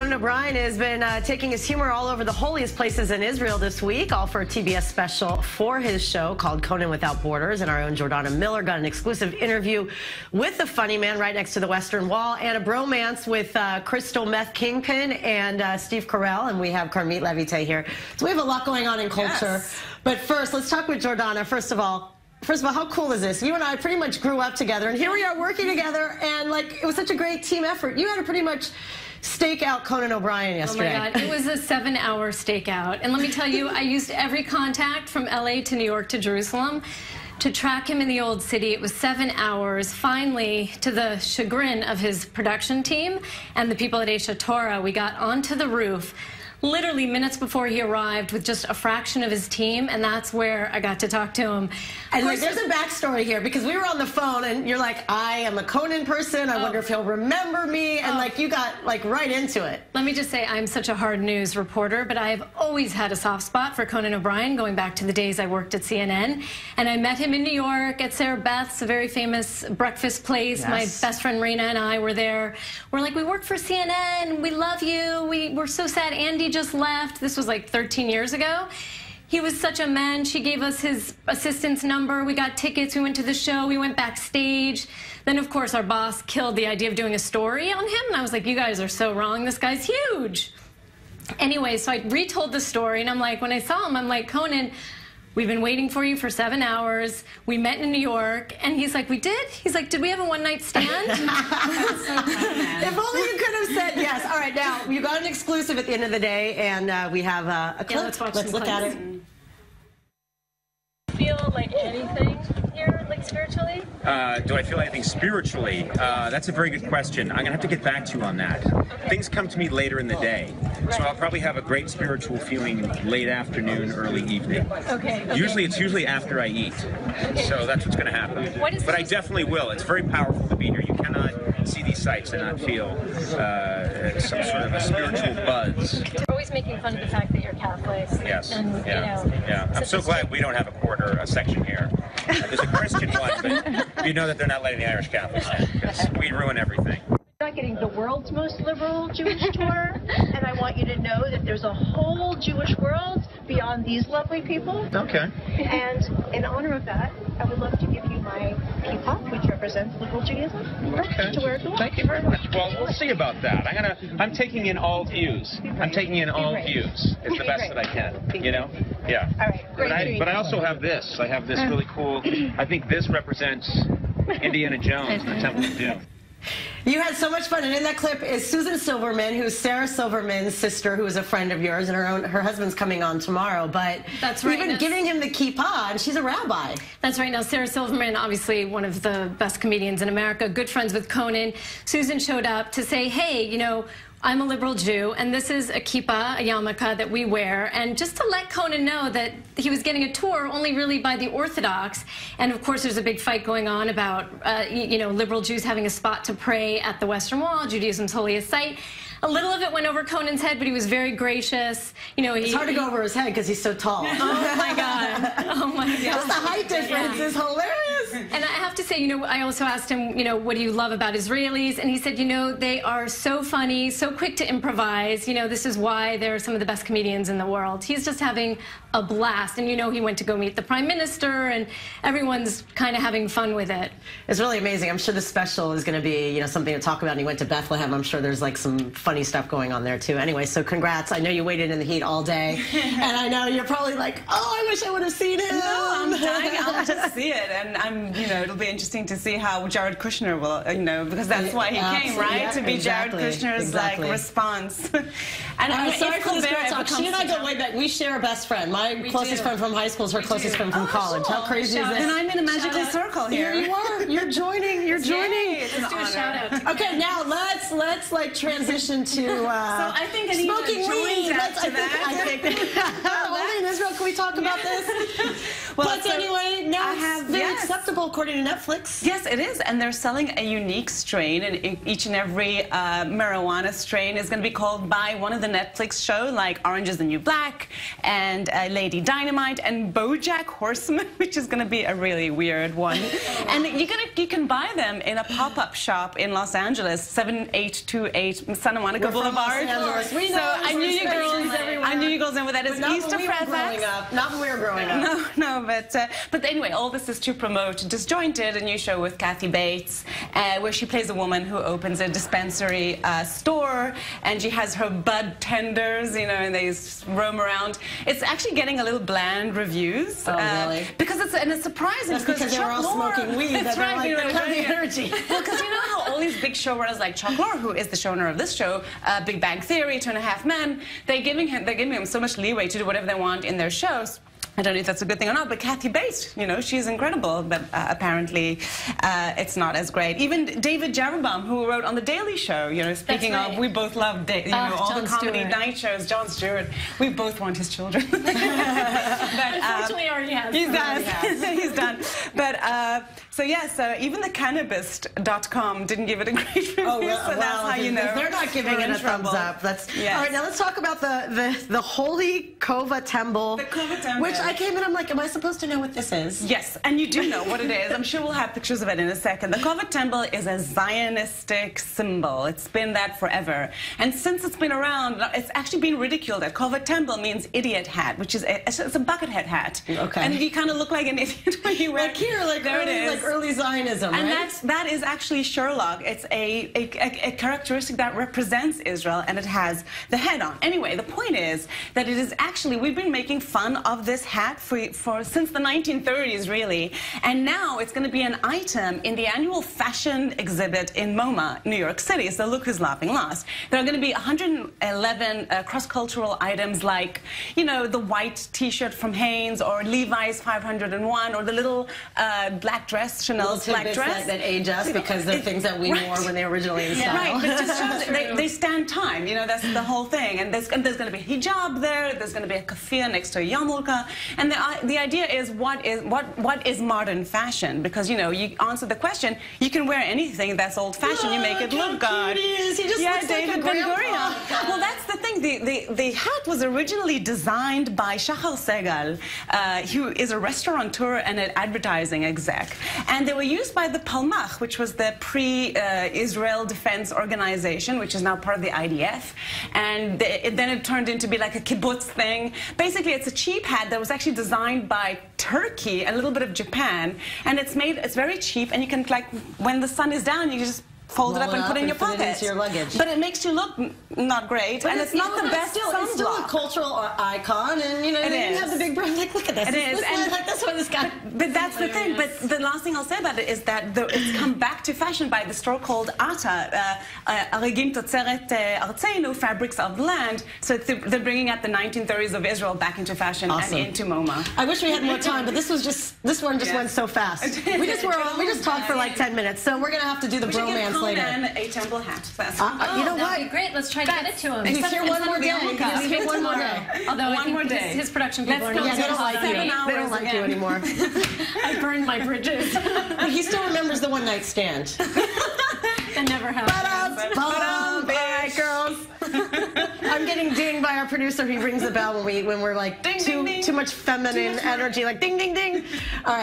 Conan O'Brien has been taking his humor all over the holiest places in Israel this week, all for a TBS special for his show called Conan Without Borders. And our own Jordana Miller got an exclusive interview with the funny man right next to the Western Wall, and a bromance with Crystal Meth Kingpin and Steve Carell. And we have Carmit Levite here. So we have a lot going on in culture. Yes. But first, let's talk with Jordana. First of all, how cool is this? You and I pretty much grew up together, and here we are working together, and like it was such a great team effort. You had to pretty much stake out Conan O'Brien yesterday. Oh my God, it was a 7-hour stakeout. And let me tell you, I used every contact from LA to New York to Jerusalem to track him in the old city. It was 7 hours. Finally, to the chagrin of his production team and the people at Aisha Torah, we got onto the roof literally minutes before he arrived with just a fraction of his team, and that's where I got to talk to him. And like, there's a backstory here, because we were on the phone and you're like, I am a Conan person, I wonder if he'll remember me, and like you got like right into it. Let me just say, I'm such a hard news reporter, but I've always had a soft spot for Conan O'Brien, going back to the days I worked at CNN. And I met him in New York at Sarah Beth's, a very famous breakfast place. Yes. My best friend Raina and I were there. We're like, we work for CNN, we love you, we're so sad Andy just left. This was like 13 years ago. He was such a man. She gave us his assistant's number. We got tickets. We went to the show. We went backstage. Then, of course, our boss killed the idea of doing a story on him. And I was like, you guys are so wrong. This guy's huge. Anyway, so I retold the story. And I'm like, when I saw him, I'm like, Conan, we've been waiting for you for 7 hours. We met in New York. And he's like, we did? He's like, did we have a one-night stand? That's so fun, if only you could have said yes. All right, now, you got an exclusive at the end of the day, and we have a clip. Yeah, let's look at it. Feel like anything here, like spiritually? Do I feel anything spiritually? That's a very good question. I'm going to have to get back to you on that. Okay. Things come to me later in the day. So I'll probably have a great spiritual feeling late afternoon, early evening. Okay. It's usually after I eat. So that's what's going to happen. But I definitely will. It's very powerful to be here. You cannot see these sights and not feel some sort of a spiritual buzz. You're always making fun of the fact that you're Catholic. Yes. And, yeah. I'm so glad we don't have a section here. There's a Christian one, but you know that they're not letting the Irish Catholics in, because we ruin everything. Not getting the world's most liberal Jewish tour, and I want you to know that there's a whole Jewish world beyond these lovely people. Okay. And in honor of that, I would love to give you my kippah, which represents liberal Judaism. Okay. To wear it. Thank you very much. Well, we'll see about that. I'm taking in all views. I'm taking in all views. It's the best that I can. You know? Yeah. All right. But I also have this. I have this really cool. I think this represents Indiana Jones and the Temple of Doom. You had so much fun, and in that clip is Susan Silverman, who's Sarah Silverman's sister, who is a friend of yours, and her husband's coming on tomorrow. But that's right. You've been giving him the kippah, and she's a rabbi. That's right. Now, Sarah Silverman, obviously one of the best comedians in America, good friends with Conan. Susan showed up to say, hey, you know, I'm a liberal Jew, and this is a kippah, a yarmulke that we wear, and just to let Conan know that he was getting a tour only really by the Orthodox. And of course, there's a big fight going on about, you know, liberal Jews having a spot to pray at the Western Wall, Judaism's holiest site. A little of it went over Conan's head, but he was very gracious. You know, it's hard to go over his head because he's so tall. Oh my God! Oh my God! Just the height difference is hilarious. And I have to say, you know, I also asked him, you know, what do you love about Israelis? And he said, you know, they are so funny, so quick to improvise. You know, this is why they're some of the best comedians in the world. He's just having a blast. And, you know, he went to go meet the Prime Minister, and everyone's kind of having fun with it. It's really amazing. I'm sure the special is going to be, you know, something to talk about. And he went to Bethlehem. I'm sure there's like some funny stuff going on there too. Anyway, so congrats. I know you waited in the heat all day, and I know you're probably like, oh, I wish I would have seen it. No, I'm dying. I'll just see it, and you know, it'll be interesting to see how Jared Kushner will, you know, because that's why he came, right? Yeah, to be Jared Kushner's like response. And I'm sorry for this girl talk. She and I go way back. We share a best friend. My closest friend from high school is her closest friend from college. How crazy is this? And I'm in a magical circle here. Here you are. You're joining. You're joining. Let's do a shout out. Okay, now let's like transition to so I think I need smoking to join weed. after that. I think only in Israel. show. Can we talk about this? Well, but anyway, now it's very acceptable according to Netflix. Yes, it is, and they're selling a unique strain, and each and every marijuana strain is going to be called by one of the Netflix shows, like Orange is the New Black, and Lady Dynamite, and BoJack Horseman, which is going to be a really weird one. And you can buy them in a pop-up shop in Los Angeles, 7828 Santa Monica Boulevard. We know, so I knew you girls know what that is. East of Fairfax. Not when we were growing up. No, but anyway, all this is to promote Disjointed, a new show with Kathy Bates, where she plays a woman who opens a dispensary store, and she has her bud tenders, you know, and they roam around. It's actually getting a little bland reviews. Oh, really? Because it's surprising. That's because they're all smoking weed. That's right. Like, they have the energy. Well, because you know how all these big showrunners like Chuck Lorre, who is the showrunner of this show, Big Bang Theory, 2.5 Men, they're giving him so much leeway to do whatever they want in their shows. I don't know if that's a good thing or not, but Kathy Bates, you know, she's incredible, but apparently it's not as great. Even David Jeroboam, who wrote on The Daily Show, you know, speaking of, we both love all Jon the comedy Stewart. night shows, Jon Stewart, we both want his children. But, unfortunately, already has. He's done. He's done. But, so yeah, so even the Cannabist.com didn't give it a great review, so that's how you know. They're not giving it a thumbs up. That's, all right, now let's talk about the Holy Kova Temple. The Kova Temple. Which I came in, I'm like, am I supposed to know what this is? Yes, and you do know what it is. I'm sure we'll have pictures of it in a second. The Kova Temple is a Zionistic symbol. It's been that forever. And since it's been around, it's actually been ridiculed. That Kova Temple means idiot hat, which is it's a bucket hat. Okay. And you kind of look like an idiot when you wear it. Like here, like there it is. Like early Zionism, and right? that is actually Sherlock. It's a characteristic that represents Israel, and it has the head on. Anyway, the point is that it is actually, we've been making fun of this hat since the 1930s, really, and now it's going to be an item in the annual fashion exhibit in MoMA, New York City. So look who's laughing last. There are going to be 111 cross-cultural items like, you know, the white T-shirt from Hanes, or Levi's 501, or the little black dress, Chanel's black dress. That age us because they're things that we wore when they originally in style. Right, but just shows they stand time. You know, that's the whole thing. And there's going to be a hijab there. There's going to be a kafia next to a yarmulke. And the idea is what is modern fashion? Because, you know, you answer the question, you can wear anything that's old-fashioned. You make it look good. He just looks David like a Ben-Gurion. Well, that's the thing. The hat was originally designed by Shachar Segal, who is a restaurateur and an advertising exec. And they were used by the Palmach, which was the pre-Israel Defense Organization, which is now part of the IDF. And then it turned into be like a kibbutz thing. Basically, it's a cheap hat that was actually designed by Turkey, a little bit of Japan, and it's very cheap, and you can, like, when the sun is down, you just fold it up and put it in your pocket. It into your luggage. But it makes you look not great, but and it's not the best sunblock. It's still a cultural icon, and you know, you have the big brand. Like, look at this. It is. And like this one, this guy. But that's the thing. But the last thing I'll say about it is that it's come back to fashion by the store called Ata, Aregim Totzeret Artzeinu, Fabrics of the Land. So they're bringing out the 1930s of Israel back into fashion and into MoMA. I wish we had more time, but this one just went so fast. We just talked for like 10 minutes, so we're gonna have to do the bromance later. And a temple hat. You know what? That'd be great. Let's try to get it to him. He's here one more day. He's here one more day. Although I think his production people are not. They don't like you. They don't like you anymore. I burned my bridges. But he still remembers the one-night stand. That never happened. All right, girls. I'm getting dinged by our producer. He rings the bell when we're like too much feminine energy, like ding, ding, ding. All right.